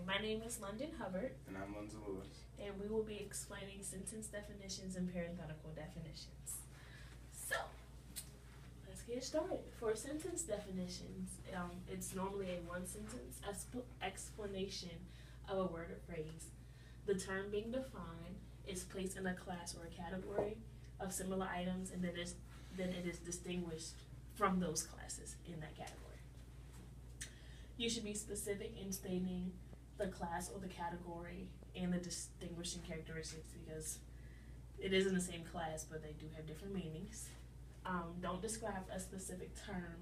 My name is London Hubbard, And I'm Linza Lewis. and we will be explaining sentence definitions and parenthetical definitions. So, let's get started. For sentence definitions, it's normally a one-sentence explanation of a word or phrase. The term being defined is placed in a class or a category of similar items, and then it is distinguished from those classes in that category. You should be specific in stating the class or the category and the distinguishing characteristics, because it is in the same class, but they do have different meanings. Don't describe a specific term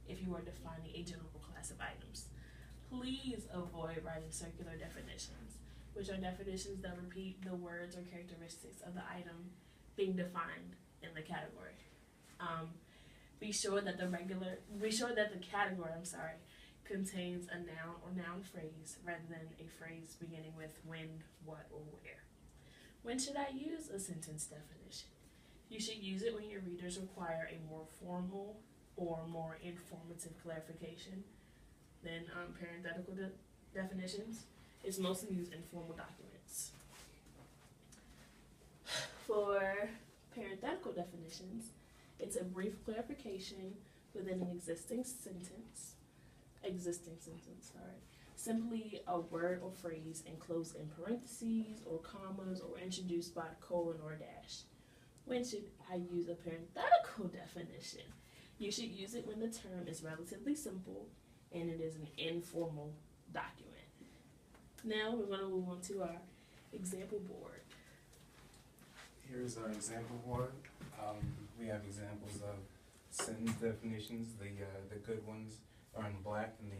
if you are defining a general class of items. Please avoid writing circular definitions, which are definitions that repeat the words or characteristics of the item being defined in the category. Be sure that the category, contains a noun or noun phrase rather than a phrase beginning with when, what, or where. When should I use a sentence definition? You should use it when your readers require a more formal or more informative clarification than parenthetical definitions. It's mostly used in formal documents. For parenthetical definitions, it's a brief clarification within an existing sentence, simply a word or phrase enclosed in parentheses or commas or introduced by a colon or a dash. When should I use a parenthetical definition? You should use it when the term is relatively simple and it is an informal document. Now we're going to move on to our example board. Here's our example board. We have examples of sentence definitions. The good ones are in black, and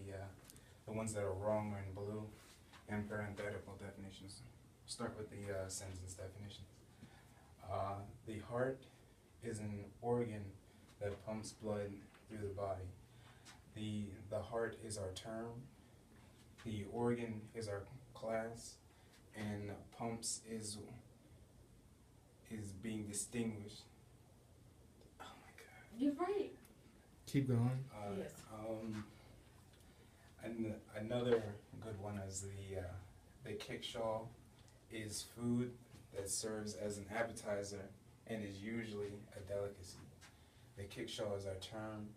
the ones that are wrong are in blue, and parenthetical definitions. Start with the sentence definitions. The heart is an organ that pumps blood through the body. The heart is our term, the organ is our class, and pumps is being distinguished. Oh my God. You're right. Keep going. Yes. And another good one is the kickshaw is food that serves as an appetizer and is usually a delicacy. The kickshaw is our term,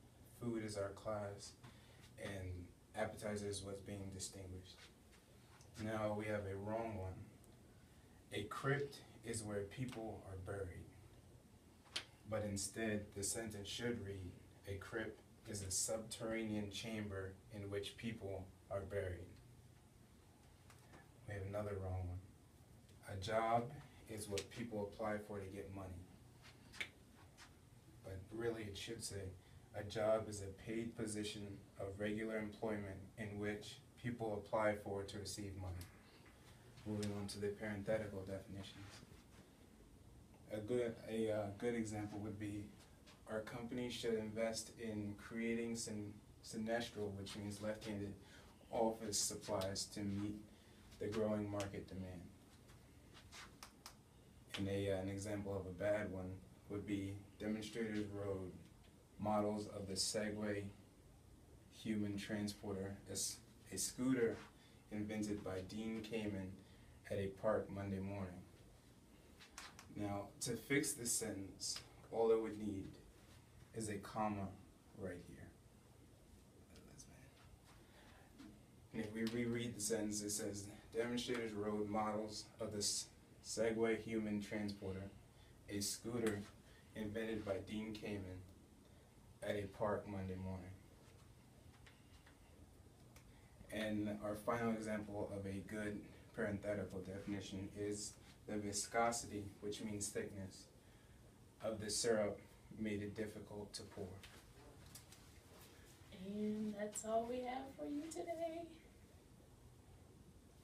food is our class, and appetizer is what's being distinguished. Now we have a wrong one. A crypt is where people are buried. But instead, the sentence should read, a crypt is a subterranean chamber in which people are buried. We have another wrong one. A job is what people apply for to get money. But really it should say, a job is a paid position of regular employment in which people apply for to receive money. Moving on to the parenthetical definitions. A good example would be, our company should invest in creating sinestral, which means left-handed, office supplies to meet the growing market demand. And an example of a bad one would be, demonstrators rode models of the Segway human transporter, a scooter invented by Dean Kamen at a park Monday morning. Now, to fix this sentence, all it would need is a comma right here. And if we reread the sentence, it says, demonstrators rode models of the Segway human transporter, a scooter invented by Dean Kamen at a park Monday morning. And our final example of a good parenthetical definition is the viscosity, which means thickness, of the syrup made it difficult to pour. And that's all we have for you today.